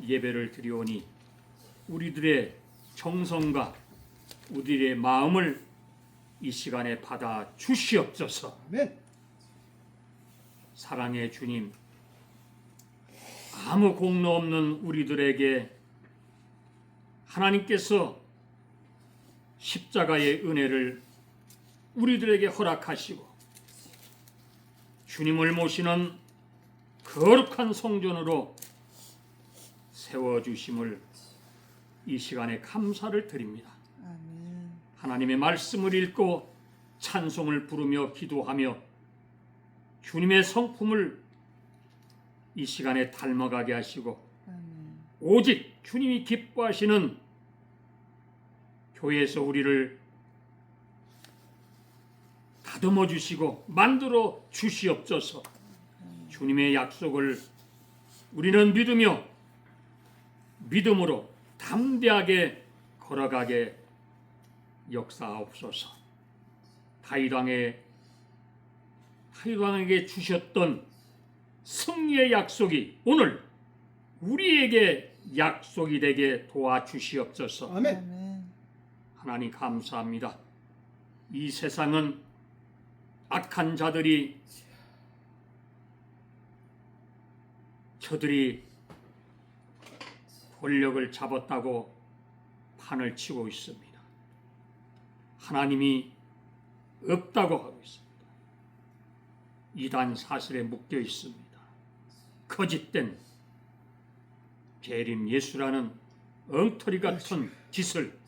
예배를 드리오니 우리들의 정성과 우리들의 마음을 이 시간에 받아 주시옵소서. 아멘. 사랑의 주님, 아무 공로 없는 우리들에게 하나님께서 십자가의 은혜를 우리들에게 허락하시고 주님을 모시는 거룩한 성전으로 세워주심을 이 시간에 감사를 드립니다. 아멘. 하나님의 말씀을 읽고 찬송을 부르며 기도하며 주님의 성품을 이 시간에 닮아가게 하시고 아멘. 오직 주님이 기뻐하시는 교회에서 우리를 다듬어 주시고 만들어 주시옵소서. 주님의 약속을 우리는 믿으며 믿음으로 담대하게 걸어가게 역사하옵소서. 다윗왕에게 주셨던 승리의 약속이 오늘 우리에게 약속이 되게 도와주시옵소서. 아멘. 아멘. 하나님 감사합니다. 이 세상은 악한 자들이 저들이 권력을 잡았다고 판을 치고 있습니다. 하나님이 없다고 하고 있습니다. 이단 사슬에 묶여 있습니다. 거짓된 재림 예수라는 엉터리 같은 짓을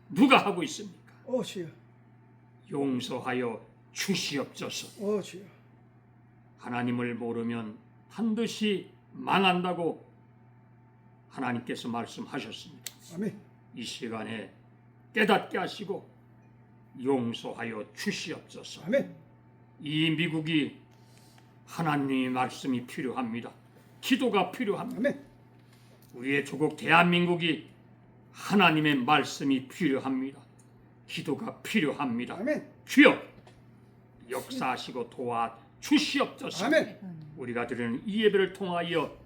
누가 하고 있습니까? 주여. 용서하여 주시옵소서. 주여. 하나님을 모르면 반드시 망한다고 하나님께서 말씀하셨습니다. 아멘. 이 시간에 깨닫게 하시고 용서하여 주시옵소서. 아멘. 이 미국이 하나님의 말씀이 필요합니다. 기도가 필요합니다. 아멘. 우리의 조국 대한민국이 하나님의 말씀이 필요합니다. 기도가 필요합니다. 아멘. 주여 역사하시고 도와 주시옵소서. 아멘. 우리가 드리는 이 예배를 통하여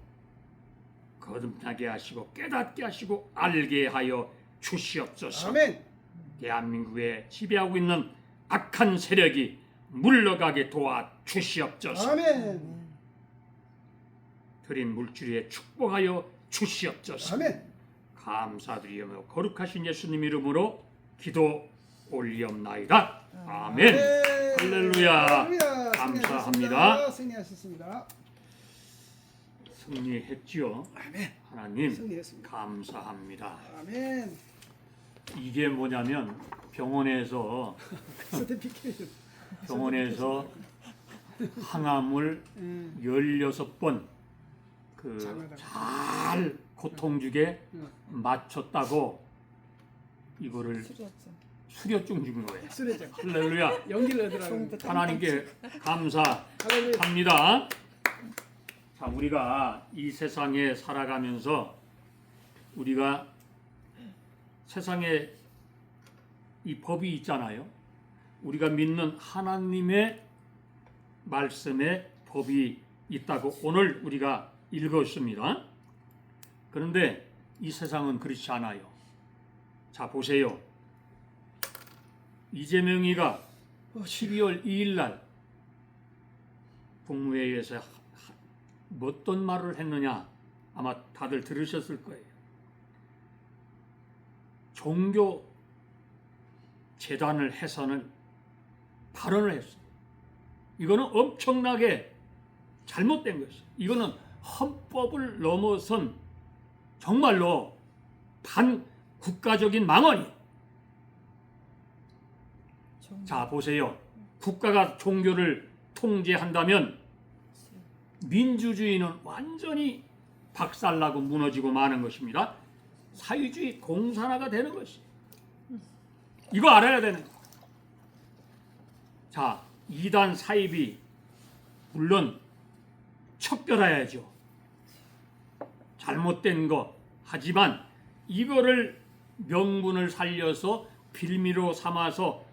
거듭나게 하시고 깨닫게 하시고 알게 하여 주시옵소서. 아멘. 대한민국에 지배하고 있는 악한 세력이 물러가게 도와 주시옵소서. 아멘. 드린 물질에 축복하여 주시옵소서. 아멘. 감사드리며 거룩하신 예수님 이름으로 기도 올리옵나이다. 아멘. 할렐루야. 할렐루야. 감사합니다. 승리하셨습니다. 승리했지요. 아멘. 하나님 승리했습니다. 감사합니다. 아멘. 이게 뭐냐면 병원에서 병원에서 항암을 16번 잘 고통 주게 맞췄다고 이거를 수료증 준 거예요. 수레죠. 할렐루야. 연기를 하더라고요. 하나님께 감사합니다. 할렐루야. 자, 우리가 이 세상에 살아가면서 우리가 세상에 이 법이 있잖아요. 우리가 믿는 하나님의 말씀에 법이 있다고 오늘 우리가 읽었습니다. 그런데 이 세상은 그렇지 않아요. 자, 보세요. 이재명이가 12월 2일 날 국무회의에서 어떤 말을 했느냐 아마 다들 들으셨을 거예요. 종교 재단을 해서는 발언을 했어요. 이거는 엄청나게 잘못된 것이에요. 이거는 헌법을 넘어선 정말로 반국가적인 망언이에요. 자, 보세요. 국가가 종교를 통제한다면 민주주의는 완전히 박살나고 무너지고 마는 것입니다. 사회주의 공산화가 되는 것이에요. 이거 알아야 되는 거예요. 자, 이단 사입이 물론 척결해야죠. 잘못된 거 하지만 이거를 명분을 살려서 빌미로 삼아서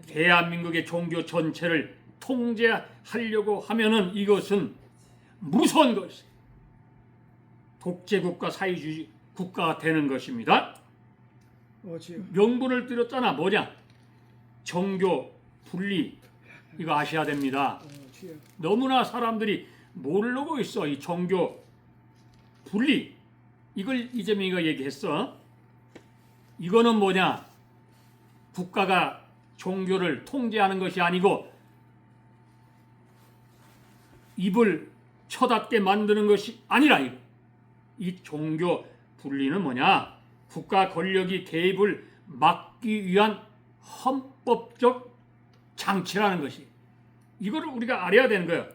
대한민국의 종교 전체를 통제하려고 하면은 이것은 무서운 것이에요. 독재국가 사회주의 국가가 되는 것입니다. 주여. 명분을 드렸잖아. 뭐냐? 정교 분리. 이거 아셔야 됩니다. 주여. 너무나 사람들이 모르고 있어. 이 정교 분리. 이걸 이재명이가 얘기했어. 이거는 뭐냐? 국가가 종교를 통제하는 것이 아니고 입을 쳐닫게 만드는 것이 아니라, 이 종교 분리는 뭐냐? 국가 권력이 개입을 막기 위한 헌법적 장치라는 것이, 이거를 우리가 알아야 되는 거예요.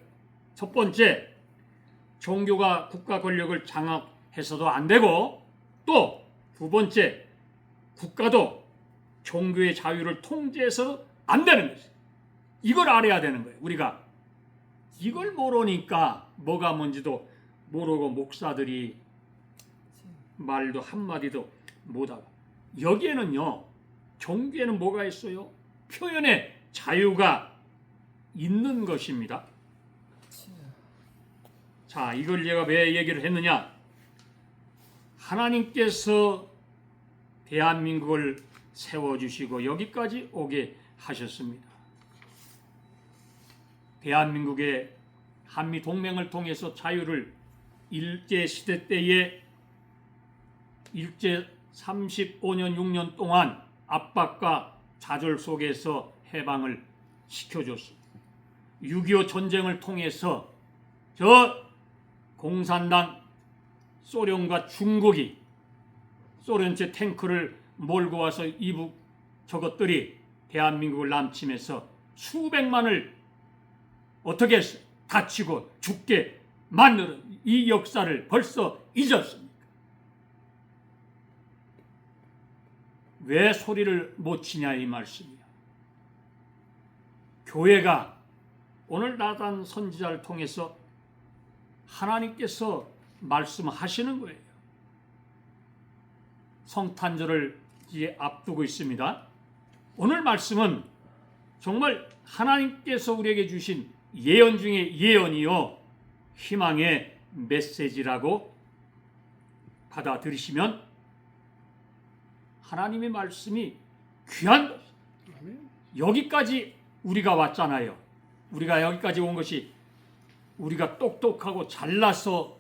첫 번째, 종교가 국가 권력을 장악해서도 안 되고, 또 두 번째, 국가도 종교의 자유를 통제해서도 안 되는 것이, 이걸 알아야 되는 거예요. 우리가 이걸 모르니까 뭐가 뭔지도 모르고 목사들이 말도 한마디도 못하고, 여기에는요, 종교에는 뭐가 있어요? 표현의 자유가 있는 것입니다. 자, 이걸 제가 왜 얘기를 했느냐? 하나님께서 대한민국을 세워주시고 여기까지 오게 하셨습니다. 대한민국의 한미동맹을 통해서 자유를 일제시대 때에 일제 35년 6년 동안 압박과 좌절 속에서 해방을 시켜줬습니다. 6.25 전쟁을 통해서 저 공산당 소련과 중국이 소련제 탱크를 몰고 와서 이북 저것들이 대한민국을 남침해서 수백만을 어떻게 다치고 죽게 만드는 이 역사를 벌써 잊었습니까? 왜 소리를 못 치냐 이 말씀이야. 교회가 오늘 나단 선지자를 통해서 하나님께서 말씀하시는 거예요. 성탄절을 이제 앞두고 있습니다. 오늘 말씀은 정말 하나님께서 우리에게 주신 예언 중에 예언이요, 희망의 메시지라고 받아들이시면 하나님의 말씀이 귀한 것. 여기까지 우리가 왔잖아요. 우리가 여기까지 온 것이 우리가 똑똑하고 잘나서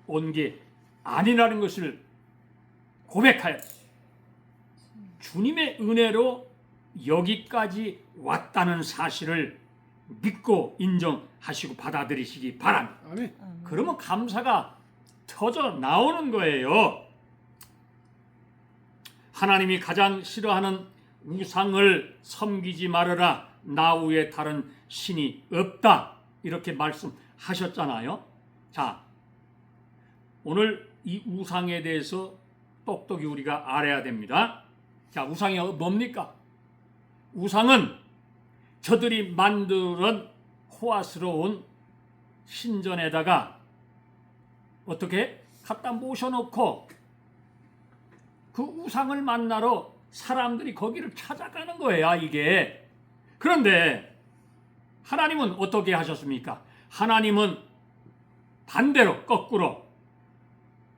온 게 아니라는 것을 고백하여 주님의 은혜로 여기까지 왔다는 사실을 믿고 인정하시고 받아들이시기 바랍니다. 아멘. 그러면 감사가 터져 나오는 거예요. 하나님이 가장 싫어하는 우상을 섬기지 말아라. 나 외에 다른 신이 없다. 이렇게 말씀하셨잖아요. 자, 오늘 이 우상에 대해서 똑똑히 우리가 알아야 됩니다. 자, 우상이 뭡니까? 우상은 저들이 만드는 호화스러운 신전에다가 어떻게 갖다 모셔놓고 그 우상을 만나러 사람들이 거기를 찾아가는 거예요, 이게. 그런데 하나님은 어떻게 하셨습니까? 하나님은 반대로, 거꾸로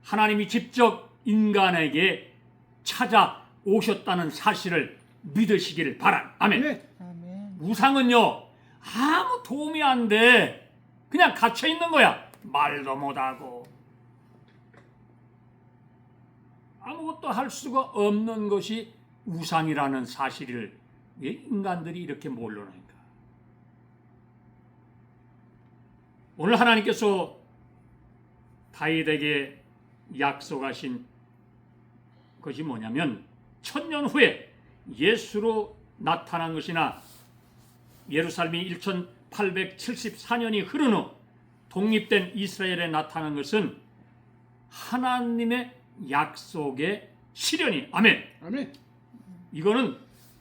하나님이 직접 인간에게 찾아오셨다는 사실을 믿으시기를 바랍니다. 아멘. 네. 아멘. 우상은요, 아무 도움이 안 돼. 그냥 갇혀 있는 거야. 말도 못하고 아무것도 할 수가 없는 것이 우상이라는 사실을 왜 인간들이 이렇게 모르는가? 오늘 하나님께서 다윗에게 약속하신 것이 뭐냐면, 천년 후에 예수로 나타난 것이나 예루살렘이 1874년이 흐른 후 독립된 이스라엘에 나타난 것은 하나님의 약속의 실현이. 아멘. 아멘. 이거는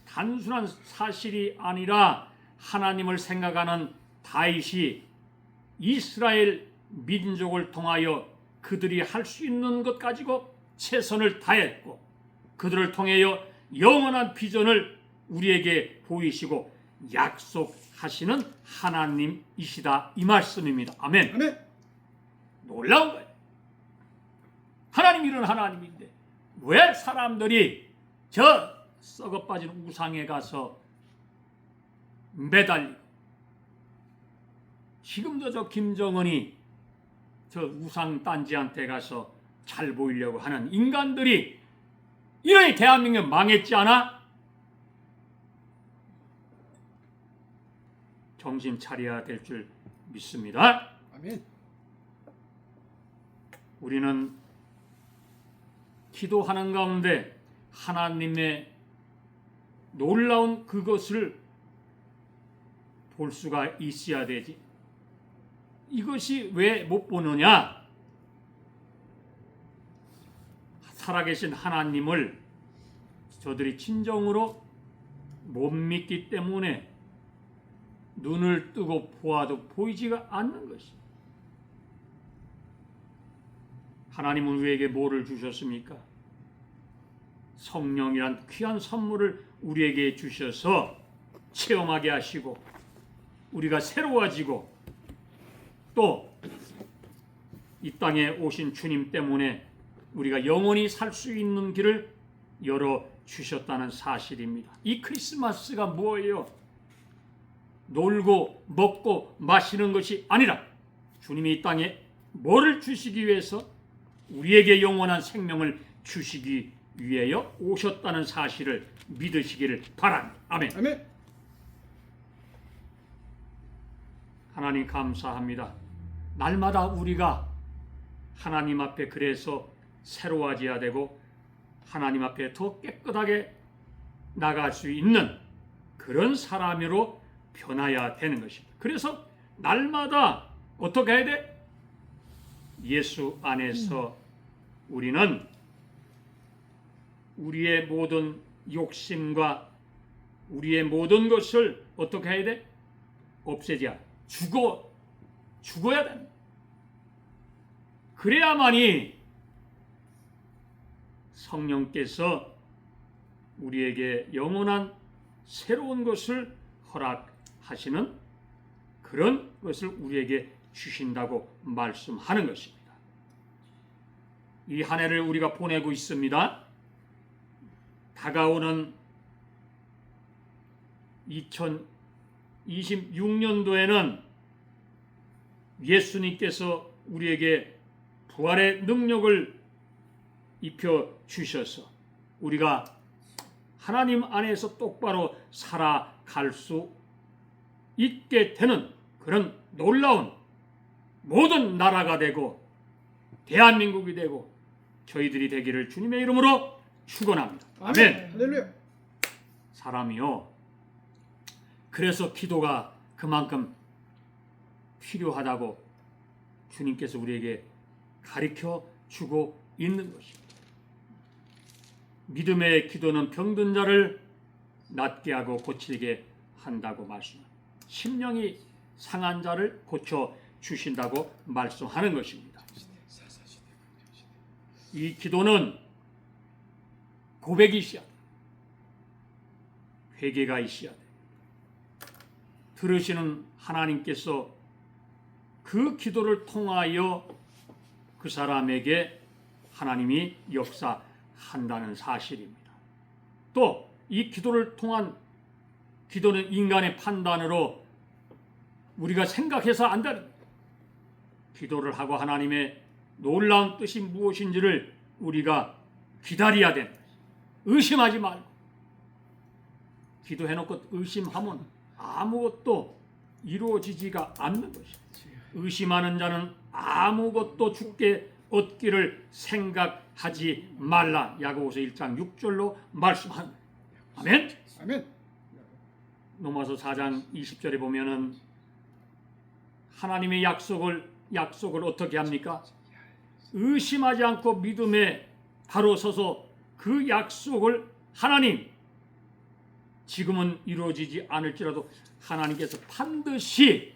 단순한 사실이 아니라 하나님을 생각하는 다윗이 이스라엘 민족을 통하여 그들이 할 수 있는 것 가지고 최선을 다했고, 그들을 통하여 영원한 비전을 우리에게 보이시고 약속하시는 하나님이시다, 이 말씀입니다. 아멘. 아멘. 놀라운 거예요. 살아있는 이런 하나님인데 왜 사람들이 저 썩어빠진 우상에 가서 매달리고, 지금도 저 김정은이 저 우상 딴지한테 가서 잘 보이려고 하는 인간들이 이러니 대한민국 망했지 않아? 정신 차려야 될 줄 믿습니다. 아멘. 우리는 기도하는 가운데 하나님의 놀라운 그것을 볼 수가 있어야 되지. 이것이 왜 못 보느냐? 살아계신 하나님을 저들이 진정으로 못 믿기 때문에 눈을 뜨고 보아도 보이지가 않는 것이. 하나님은 우리에게 뭐를 주셨습니까? 성령이란 귀한 선물을 우리에게 주셔서 체험하게 하시고 우리가 새로워지고 또 이 땅에 오신 주님 때문에 우리가 영원히 살 수 있는 길을 열어 주셨다는 사실입니다. 이 크리스마스가 뭐예요? 놀고 먹고 마시는 것이 아니라 주님이 이 땅에 뭐를 주시기 위해서? 우리에게 영원한 생명을 주시기 위하여 오셨다는 사실을 믿으시기를 바랍니다. 아멘. 아멘. 하나님 감사합니다. 날마다 우리가 하나님 앞에 그래서 새로워져야 되고 하나님 앞에 더 깨끗하게 나갈 수 있는 그런 사람으로 변화해야 되는 것입니다. 그래서 날마다 어떻게 해야 돼? 예수 안에서 우리는 우리의 모든 욕심과 우리의 모든 것을 어떻게 해야 돼? 없애자. 죽어야 됩니다. 그래야만이 성령께서 우리에게 영원한 새로운 것을 허락하시는 그런 것을 우리에게 주신다고 말씀하는 것입니다. 이 한 해를 우리가 보내고 있습니다. 다가오는 2026년도에는 예수님께서 우리에게 부활의 능력을 입혀 주셔서 우리가 하나님 안에서 똑바로 살아갈 수 있게 되는 그런 놀라운 모든 나라가 되고 대한민국이 되고 저희들이 되기를 주님의 이름으로 축원합니다. 아멘. 할렐루야. 사람이요. 그래서 기도가 그만큼 필요하다고 주님께서 우리에게 가르쳐 주고 있는 것입니다. 믿음의 기도는 병든 자를 낫게 하고 고치게 한다고 말씀합니다. 심령이 상한 자를 고쳐 주신다고 말씀하는 것입니다. 이 기도는 고백이 있어야 돼. 회개가 있어야 돼. 들으시는 하나님께서 그 기도를 통하여 그 사람에게 하나님이 역사한다는 사실입니다. 또 이 기도를 통한 기도는 인간의 판단으로 우리가 생각해서 안 되는 기도를 하고 하나님의 놀라운 뜻이 무엇인지를 우리가 기다려야 된다. 의심하지 말고 기도해놓고 의심하면 아무것도 이루어지지가 않는 것이다. 의심하는 자는 아무것도 주께 얻기를 생각하지 말라. 야고보서 1장 6절로 말씀합니다. 아멘. 아멘. 로마서 4장 20절에 보면은 하나님의 약속을 어떻게 합니까? 의심하지 않고 믿음에 바로 서서 그 약속을 하나님 지금은 이루어지지 않을지라도 하나님께서 반드시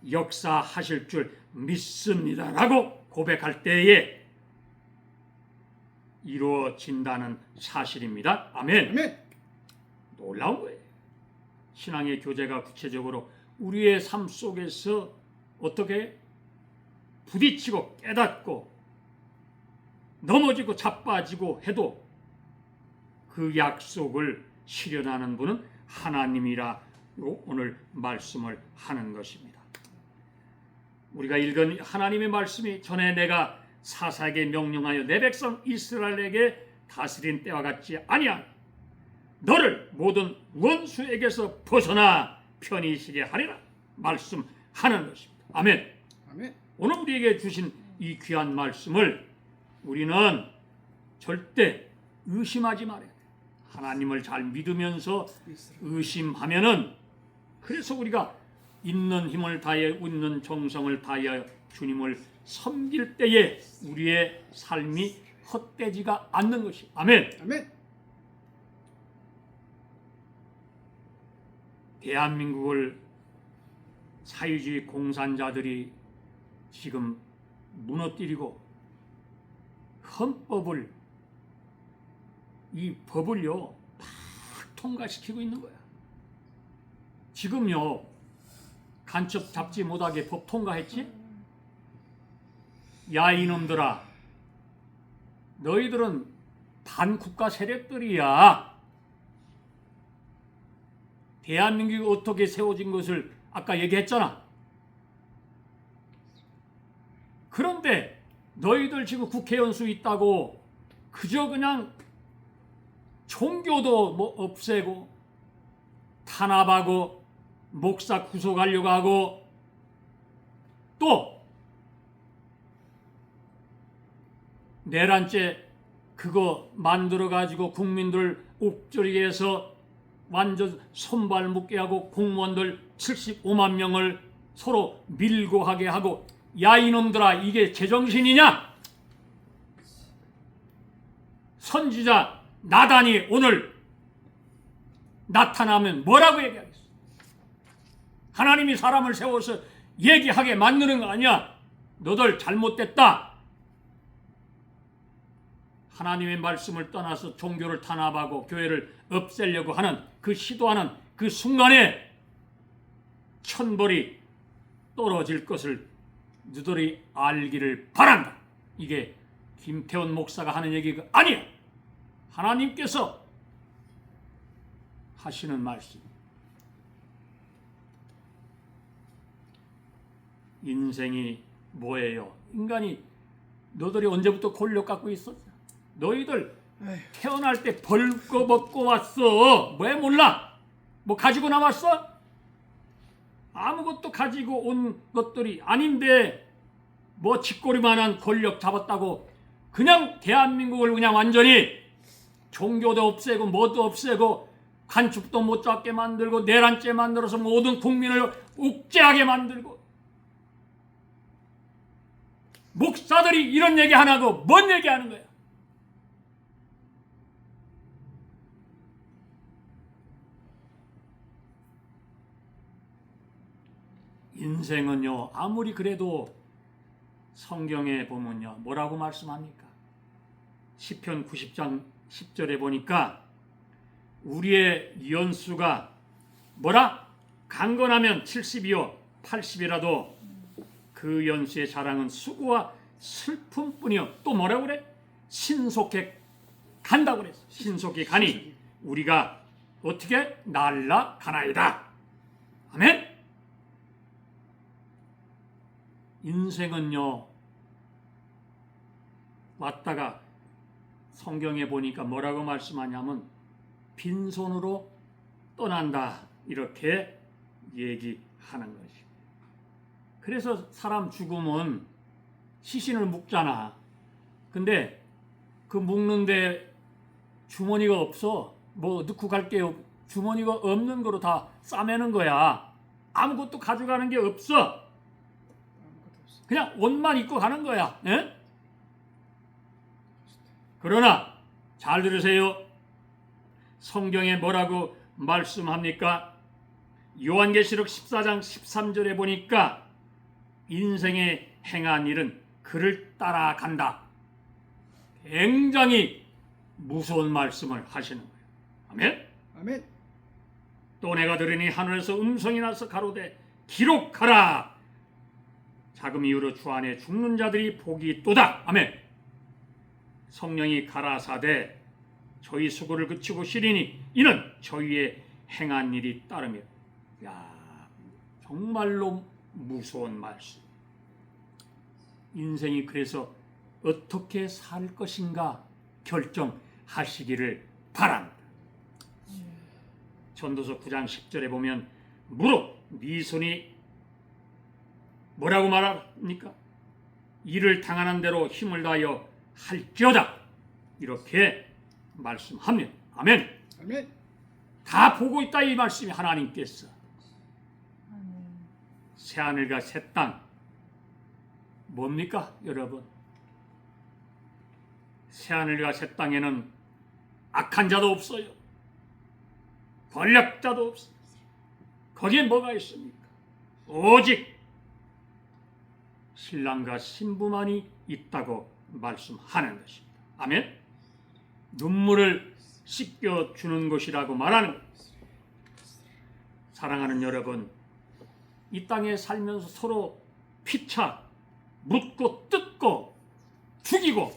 역사하실 줄 믿습니다라고 고백할 때에 이루어진다는 사실입니다. 아멘. 아멘. 놀라운 거예요. 신앙의 교제가 구체적으로 우리의 삶 속에서 어떻게 부딪히고 깨닫고 넘어지고 자빠지고 해도 그 약속을 실현하는 분은 하나님이라고 오늘 말씀을 하는 것입니다. 우리가 읽은 하나님의 말씀이 전에 내가 사사에게 명령하여 내 백성 이스라엘에게 다스린 때와 같지 아니하니 너를 모든 원수에게서 벗어나 편히 쉬게 하리라 말씀하는 것입니다. 아멘. 아멘. 오늘 우리에게 주신 이 귀한 말씀을 우리는 절대 의심하지 말아야 돼. 하나님을 잘 믿으면서 의심하면은, 그래서 우리가 있는 힘을 다해 있는 정성을 다하여 주님을 섬길 때에 우리의 삶이 헛되지가 않는 것이. 아멘. 아멘. 대한민국을 사회주의 공산자들이 지금 무너뜨리고 헌법을, 이 법을요 막 통과시키고 있는 거야. 지금요 간첩 잡지 못하게 법 통과했지? 야 이놈들아, 너희들은 반국가 세력들이야. 대한민국이 어떻게 세워진 것을 아까 얘기했잖아. 그런데 너희들 지금 국회의원 수 있다고 그저 그냥 종교도 뭐 없애고 탄압하고 목사 구속하려고 하고 또 내란죄 그거 만들어 가지고 국민들 옥졸이게 해서 완전 손발 묶게 하고 공무원들 75만 명을 서로 밀고 하게 하고, 야 이놈들아, 이게 제정신이냐? 선지자 나단이 오늘 나타나면 뭐라고 얘기하겠어? 하나님이 사람을 세워서 얘기하게 만드는 거 아니야? 너들 잘못됐다. 하나님의 말씀을 떠나서 종교를 탄압하고 교회를 없애려고 하는 그 시도하는 그 순간에 천벌이 떨어질 것을 너희들이 알기를 바란다. 이게 김태원 목사가 하는 얘기가 아니야. 하나님께서 하시는 말씀. 인생이 뭐예요? 인간이, 너희들이 언제부터 권력 갖고 있었어? 너희들 태어날 때 벌거 먹고 왔어. 왜 몰라? 뭐 가지고 나왔어? 아무것도 가지고 온 것들이 아닌데 뭐 쥐꼬리만한 권력 잡았다고 그냥 대한민국을 그냥 완전히 종교도 없애고 뭐도 없애고 간축도 못 잡게 만들고 내란죄 만들어서 모든 국민을 옥죄하게 만들고, 목사들이 이런 얘기 안 하고 뭔 얘기하는 거야? 인생은요 아무리 그래도 성경에 보면요 뭐라고 말씀합니까? 시편 90장 10절에 보니까 우리의 연수가 뭐라? 강건하면 70이요 80이라도 그 연수의 자랑은 수고와 슬픔뿐이요. 또 뭐라고 그래? 신속히 간다고 그랬어. 신속히 가니 우리가 어떻게 날아가나이다. 아멘. 인생은요 왔다가 성경에 보니까 뭐라고 말씀하냐면 빈손으로 떠난다 이렇게 얘기하는 것이. 그래서 사람 죽으면 시신을 묵잖아. 근데 그 묵는데 주머니가 없어. 뭐 넣고 갈게요. 주머니가 없는 거로 다 싸매는 거야. 아무것도 가져가는 게 없어. 그냥 옷만 입고 가는 거야. 에? 그러나 잘 들으세요. 성경에 뭐라고 말씀합니까? 요한계시록 14장 13절에 보니까 인생에 행한 일은 그를 따라간다. 굉장히 무서운 말씀을 하시는 거예요. 아멘? 아멘. 또 내가 들으니 하늘에서 음성이 나서 가로되 기록하라. 자금 이후로 주 안에 죽는 자들이 복이 있도다. 아멘. 성령이 가라사대 저희 수고를 그치고 쉬리니 이는 저희의 행한 일이 따르며. 야, 정말로 무서운 말씀. 인생이 그래서 어떻게 살 것인가 결정하시기를 바랍니다. 전도서 9장 10절에 보면 무릇 네 손이 뭐라고 말합니까? 일을 당하는 대로 힘을 다하여 할지어다, 이렇게 말씀합니다. 아멘. 아멘. 다 보고 있다 이 말씀이 하나님께서. 새하늘과 새 땅 뭡니까 여러분? 새하늘과 새 땅에는 악한 자도 없어요. 권력자도 없어요. 거기에 뭐가 있습니까? 오직 신랑과 신부만이 있다고 말씀하는 것입니다. 아멘. 눈물을 씻겨주는 것이라고 말하는 것. 사랑하는 여러분, 이 땅에 살면서 서로 피차 묻고 뜯고 죽이고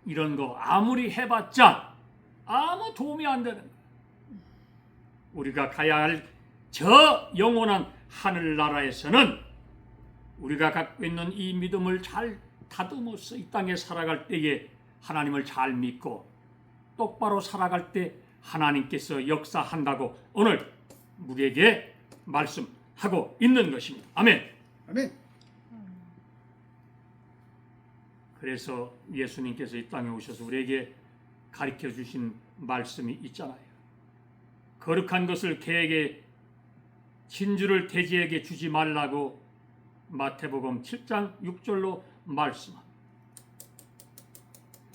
이런 거 아무리 해봤자 아무 도움이 안 되는 거예요. 우리가 가야 할 저 영원한 하늘나라에서는 우리가 갖고 있는 이 믿음을 잘 다듬어서 이 땅에 살아갈 때에 하나님을 잘 믿고 똑바로 살아갈 때 하나님께서 역사한다고 오늘 우리에게 말씀하고 있는 것입니다. 아멘. 아멘. 그래서 예수님께서 이 땅에 오셔서 우리에게 가르쳐 주신 말씀이 있잖아요. 거룩한 것을 개에게 진주를 돼지에게 주지 말라고 마태복음 7장 6절로 말씀합니다.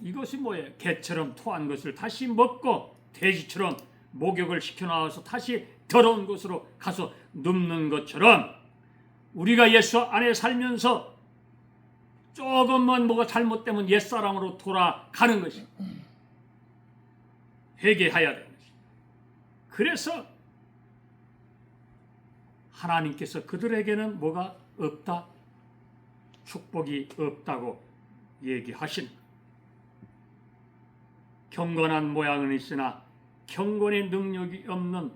이것이 뭐예요? 개처럼 토한 것을 다시 먹고 돼지처럼 목욕을 시켜놔서 다시 더러운 곳으로 가서 눕는 것처럼 우리가 예수 안에 살면서 조금만 뭐가 잘못되면 옛사람으로 돌아가는 것이 회개해야 되는 것이. 그래서 하나님께서 그들에게는 뭐가 없다? 축복이 없다고 얘기하신. 경건한 모양은 있으나 경건의 능력이 없는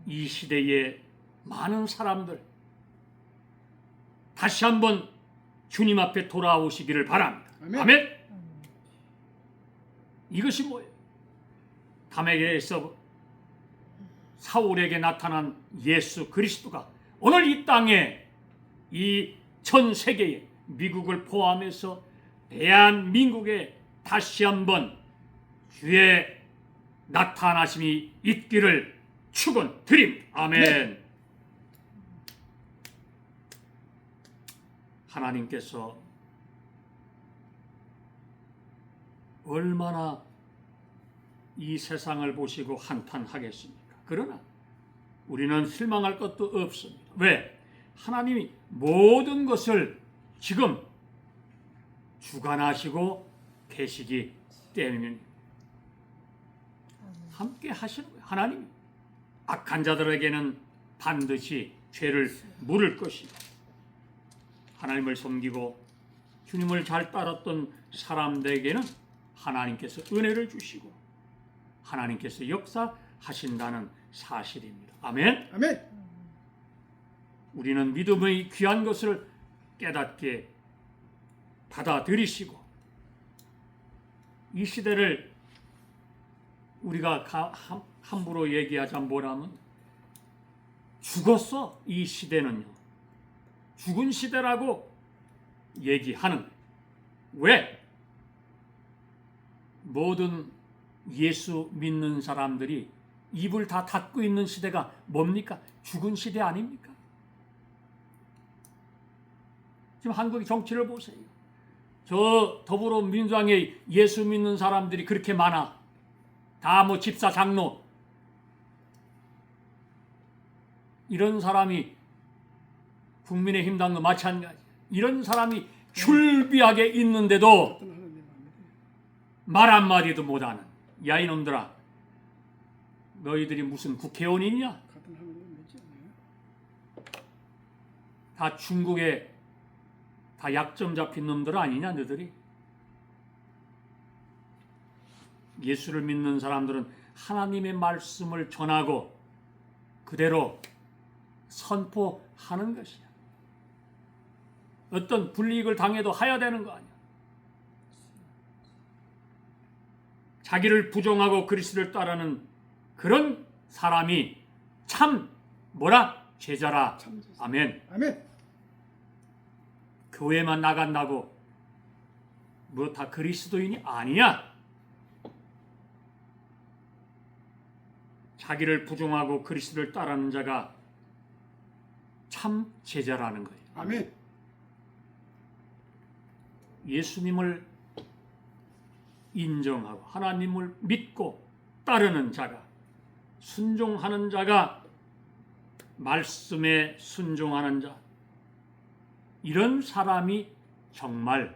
이 시대의 많은 사람들, 다시 한번 주님 앞에 돌아오시기를 바랍니다. 아멘. 아멘. 이것이 뭐예요? 담에게서 사울에게 나타난 예수 그리스도가 오늘 이 땅에, 이 전 세계에, 미국을 포함해서 대한민국에 다시 한번 주의 나타나심이 있기를 축원드립니다. 아멘. 네. 하나님께서 얼마나 이 세상을 보시고 한탄하겠습니까? 그러나 우리는 실망할 것도 없습니다. 왜? 하나님이 모든 것을 지금 주관하시고 계시기 때문에 함께 하시는 거예요. 하나님이 악한 자들에게는 반드시 죄를 물을 것이고, 하나님을 섬기고 주님을 잘 따랐던 사람들에게는 하나님께서 은혜를 주시고 하나님께서 역사하신다는 사실입니다. 아멘. 아멘. 우리는 믿음의 귀한 것을 깨닫게 받아들이시고 이 시대를 우리가 함부로 얘기하자 뭐라면 죽었어. 이 시대는요. 죽은 시대라고 얘기하는 거예요. 왜? 모든 예수 믿는 사람들이 입을 다 닫고 있는 시대가 뭡니까? 죽은 시대 아닙니까? 지금 한국의 정치를 보세요. 저 더불어민주당에 예수 믿는 사람들이 그렇게 많아. 다 뭐 집사 장로 이런 사람이 국민의힘 당도 마찬가지. 이런 사람이 출비하게 있는데도 말 한마디도 못하는, 야 이놈들아 너희들이 무슨 국회의원이냐? 다 중국에 다 약점 잡힌 놈들 아니냐 너희들이? 예수를 믿는 사람들은 하나님의 말씀을 전하고 그대로 선포하는 것이야. 어떤 불이익을 당해도 해야 되는 거 아니야. 자기를 부정하고 그리스도를 따르는 그런 사람이 참 뭐라? 제자라. 아멘. 아멘. 교회만 나간다고 뭐 다 그리스도인이 아니야. 자기를 부정하고 그리스도를 따르는 자가 참 제자라는 거예요. 아멘. 예수님을 인정하고 하나님을 믿고 따르는 자가, 순종하는 자가, 말씀에 순종하는 자, 이런 사람이 정말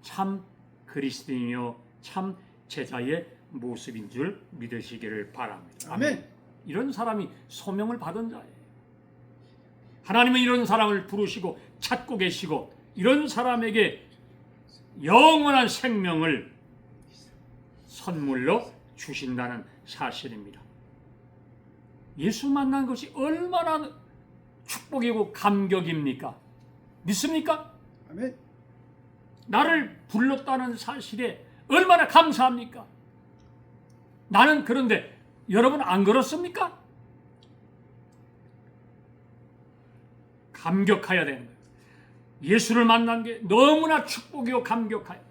참 그리스도인이요 참 제자의 모습인 줄 믿으시기를 바랍니다. 아멘. 이런 사람이 소명을 받은 자예요. 하나님은 이런 사람을 부르시고 찾고 계시고 이런 사람에게 영원한 생명을 선물로 주신다는 사실입니다. 예수 만난 것이 얼마나 축복이고 감격입니까? 믿습니까? 아멘. 나를 불렀다는 사실에 얼마나 감사합니까? 나는 그런데 여러분 안 그렇습니까? 감격해야 되는 거예요. 예수를 만난 게 너무나 축복이고 감격해요.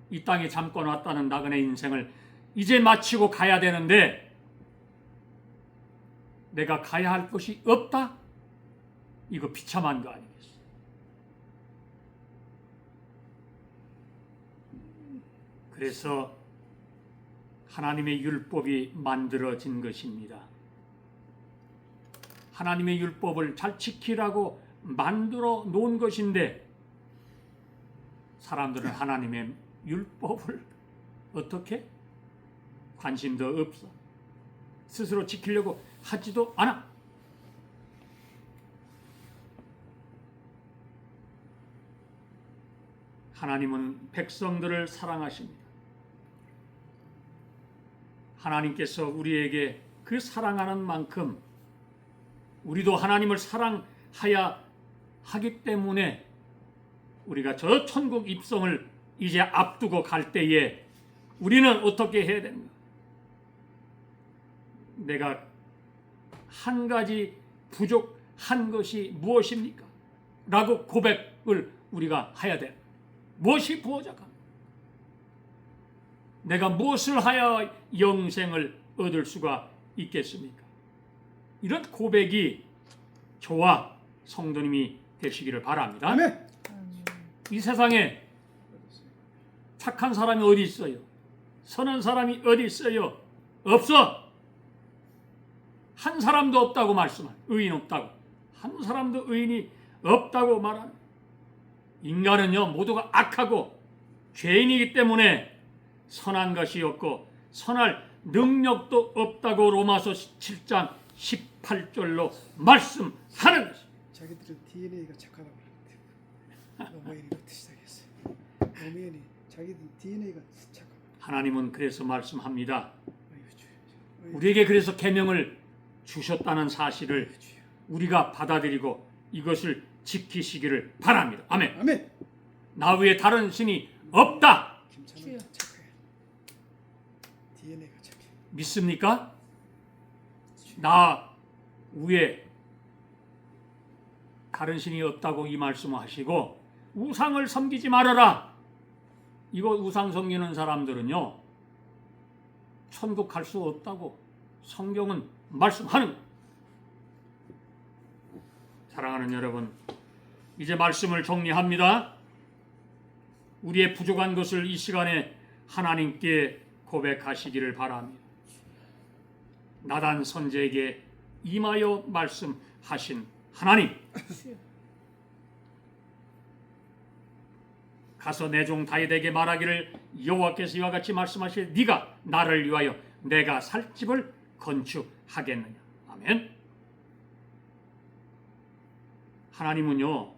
이 땅에 잠깐 왔다는 나그네 인생을 이제 마치고 가야 되는데 내가 가야 할 것이 없다? 이거 비참한 거 아니겠어요? 그래서 하나님의 율법이 만들어진 것입니다. 하나님의 율법을 잘 지키라고 만들어 놓은 것인데 사람들은 하나님의 율법을 어떻게? 관심도 없어. 스스로 지키려고 하지도 않아. 하나님은 백성들을 사랑하십니다. 하나님께서 우리에게 그 사랑하는 만큼 우리도 하나님을 사랑하야 하기 때문에 우리가 저 천국 입성을 이제 앞두고 갈 때에 우리는 어떻게 해야 됩니까? 내가 한 가지 부족한 것이 무엇입니까? 라고 고백을 우리가 해야 돼. 무엇이 부족합니까? 내가 무엇을 하여 영생을 얻을 수가 있겠습니까? 이런 고백이 저와 성도님이 되시기를 바랍니다. 아멘. 이 세상에 착한 사람이 어디 있어요? 선한 사람이 어디 있어요? 없어. 한 사람도 없다고 말씀한 의인 없다고. 한 사람도 의인이 없다고 말하는 인간은요 모두가 악하고 죄인이기 때문에 선한 것이 없고 선할 능력도 없다고 로마서 7장 18절로 말씀하는 것입니다. 자기들은 DNA가 착하다고 그러는데 노무현이부터 시작했어요. 노무현이 자기들 DNA가 착하다. 하나님은 그래서 말씀합니다. 아이고 주여. 우리에게 그래서 계명을 주셨다는 사실을 우리가 받아들이고 이것을 지키시기를 바랍니다. 아멘. 아멘. 나 외에 다른 신이 없다. 김찬호는 착해. DNA가 착해. 믿습니까? 나 위에 다른 신이 없다고 이 말씀을 하시고 우상을 섬기지 말아라. 이거 우상 섬기는 사람들은요 천국 갈 수 없다고 성경은 말씀하는 거예요. 사랑하는 여러분, 이제 말씀을 정리합니다. 우리의 부족한 것을 이 시간에 하나님께 고백하시기를 바랍니다. 나단 선지에게 임하여 말씀하신 하나님, 가서 내 종 다윗에게 말하기를 여호와께서 이와 같이 말씀하시되 네가 나를 위하여 내가 살 집을 건축하겠느냐. 아멘. 하나님은요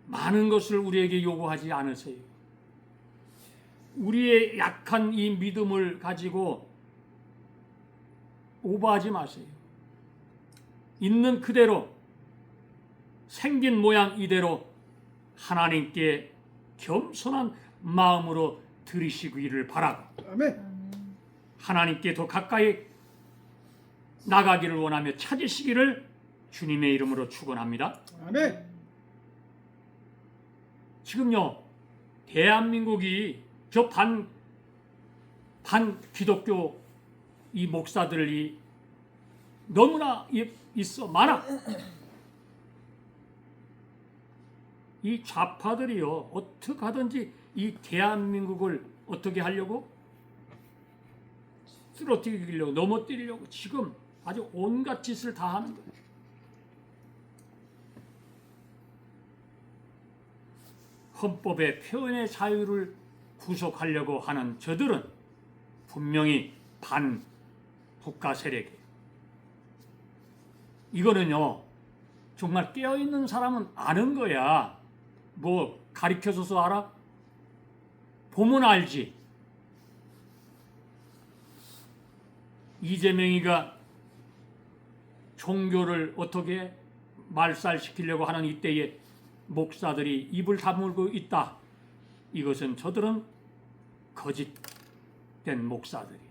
많은 것을 우리에게 요구하지 않으세요. 우리의 약한 이 믿음을 가지고 오버하지 마세요. 있는 그대로 생긴 모양 이대로 하나님께 겸손한 마음으로 드리시기를 바라고 아멘. 하나님께 더 가까이 나가기를 원하며 찾으시기를 주님의 이름으로 축원합니다. 아멘. 지금요 대한민국이 저 반 기독교 이 목사들이 너무나 있어 많아. 이 좌파들이요 어떻게 하든지 이 대한민국을 어떻게 하려고 쓰러뜨리려고 넘어뜨리려고 지금 아주 온갖 짓을 다 하는 거예요. 헌법의 표현의 자유를 구속하려고 하는 저들은 분명히 반국가 세력이에요. 이거는요 정말 깨어있는 사람은 아는 거야. 뭐 가르쳐줘서 알아? 보면 알지. 이재명이가 종교를 어떻게 말살시키려고 하는 이때에 목사들이 입을 다물고 있다. 이것은 저들은 거짓된 목사들이야.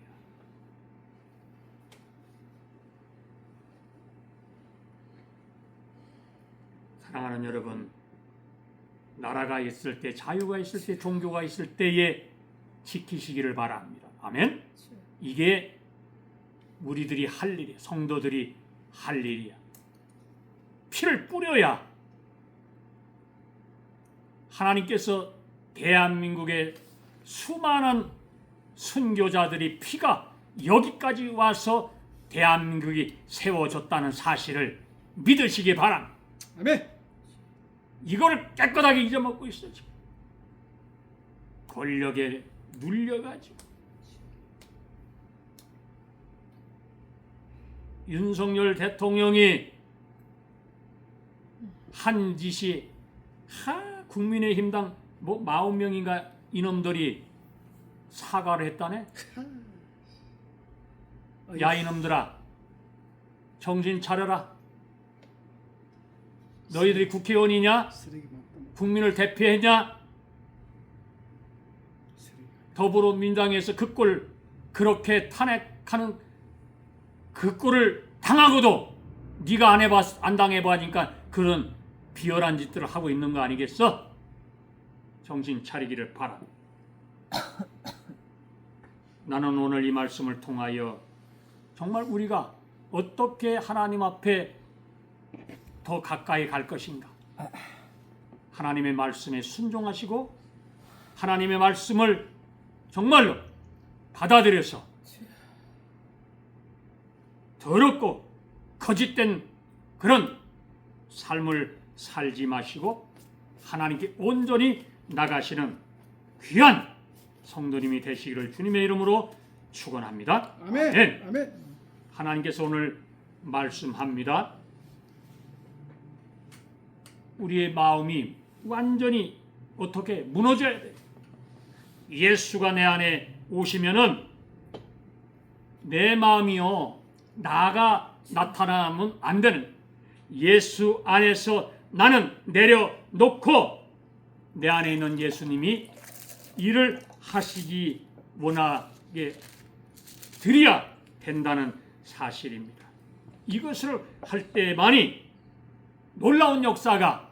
사랑하는 여러분, 나라가 있을 때, 자유가 있을 때, 종교가 있을 때에 지키시기를 바랍니다. 아멘? 이게 우리들이 할 일이야. 성도들이 할 일이야. 피를 뿌려야 하나님께서 대한민국의 수많은 순교자들이 피가 여기까지 와서 대한민국이 세워졌다는 사실을 믿으시기 바랍니다. 아멘. 이걸 깨끗하게 잊어먹고 있어 지금. 권력에 눌려가지고 윤석열 대통령이 한 짓이 국민의힘당 뭐 40명인가 이놈들이 사과를 했다네. 야 이놈들아 정신 차려라. 너희들이 국회의원이냐? 국민을 대표했냐? 더불어민주당에서 그 꼴 그렇게 탄핵하는 그 꼴을 당하고도 네가 안 당해봐니까 그런 비열한 짓들을 하고 있는 거 아니겠어? 정신 차리기를 바랍니다. 나는 오늘 이 말씀을 통하여 정말 우리가 어떻게 하나님 앞에 더 가까이 갈 것인가? 하나님의 말씀에 순종하시고 하나님의 말씀을 정말로 받아들여서 더럽고 거짓된 그런 삶을 살지 마시고 하나님께 온전히 나가시는 귀한 성도님이 되시기를 주님의 이름으로 축원합니다. 아멘. 아멘. 아멘. 하나님께서 오늘 말씀합니다. 우리의 마음이 완전히 어떻게 무너져야 돼. 예수가 내 안에 오시면은 내 마음이요 나가 나타나면 안 되는 예수 안에서 나는 내려놓고 내 안에 있는 예수님이 일을 하시기 원하게 드려야 된다는 사실입니다. 이것을 할 때만이 놀라운 역사가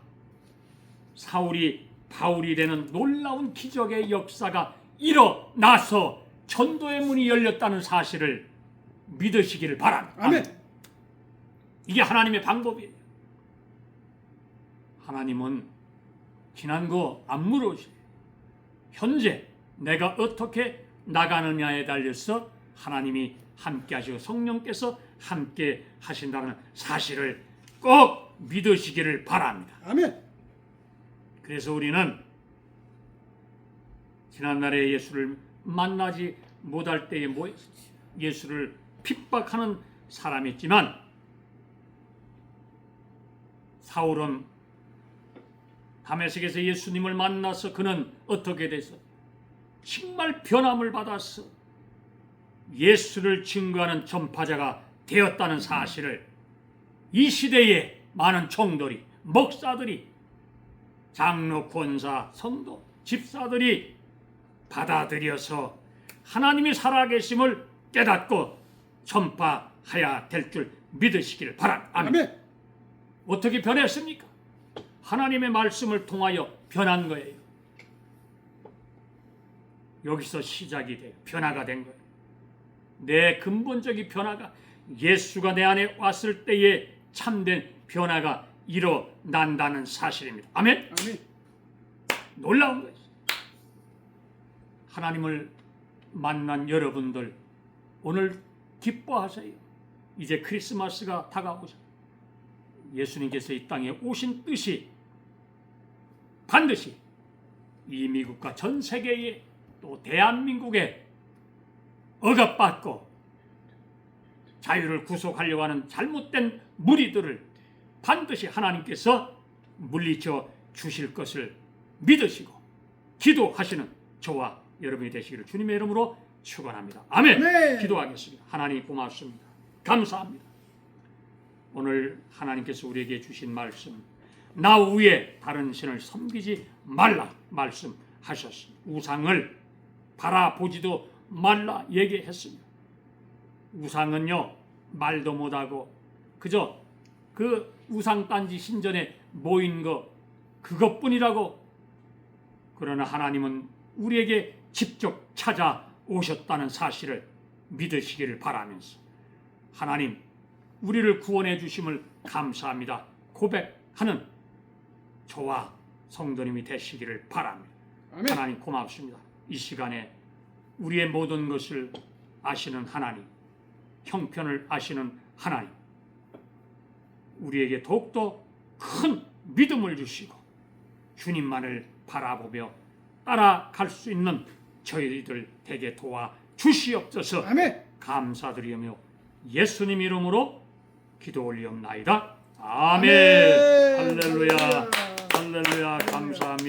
사울이 바울이 되는 놀라운 기적의 역사가 일어나서 전도의 문이 열렸다는 사실을 믿으시기를 바랍니다. 아멘. 이게 하나님의 방법이에요. 하나님은 지난 거 안 물으시고 현재 내가 어떻게 나가느냐에 달려서 하나님이 함께 하시고 성령께서 함께 하신다는 사실을 꼭 믿으시기를 바랍니다. 아멘. 그래서 우리는 지난날에 예수를 만나지 못할 때에 예수를 핍박하는 사람이었지만 사울은 다메섹에서 예수님을 만나서 그는 어떻게 돼서 정말 변함을 받았어 예수를 증거하는 전파자가 되었다는 사실을 이 시대에 많은 총들이, 목사들이, 장로, 권사, 성도, 집사들이 받아들여서 하나님이 살아계심을 깨닫고 전파해야 될 줄 믿으시기를 바랍니다. 아멘. 아멘. 어떻게 변했습니까? 하나님의 말씀을 통하여 변한 거예요. 여기서 시작이 돼요. 변화가 된 거예요. 내 근본적인 변화가 예수가 내 안에 왔을 때에 참된 변화가 일어난다는 사실입니다. 아멘. 아멘. 놀라운 거예요. 하나님을 만난 여러분들 오늘 기뻐하세요. 이제 크리스마스가 다가오죠. 예수님께서 이 땅에 오신 뜻이 반드시 이 미국과 전 세계에 또 대한민국에 억압받고 자유를 구속하려고 하는 잘못된 무리들을 반드시 하나님께서 물리쳐 주실 것을 믿으시고 기도하시는 저와 여러분이 되시기를 주님의 이름으로 축원합니다. 아멘. 아멘. 기도하겠습니다. 하나님 고맙습니다. 감사합니다. 오늘 하나님께서 우리에게 주신 말씀, 나 위에 다른 신을 섬기지 말라 말씀하셨습니다. 우상을 바라보지도 말라 얘기했습니다. 우상은요 말도 못하고 그저 그 우상단지 신전에 모인 거 그것뿐이라고. 그러나 하나님은 우리에게 직접 찾아오셨다는 사실을 믿으시기를 바라면서 하나님 우리를 구원해 주심을 감사합니다 고백하는 저와 성도님이 되시기를 바랍니다. 아멘. 하나님 고맙습니다. 이 시간에 우리의 모든 것을 아시는 하나님, 형편을 아시는 하나님, 우리에게 더욱더 큰 믿음을 주시고 주님만을 바라보며 따라갈 수 있는 저희들 되게 도와 주시옵소서. 아멘. 감사드리며 예수님 이름으로 기도 올리옵나이다. 아멘. 아멘. 할렐루야. 할렐루야. 할렐루야. 감사합니다.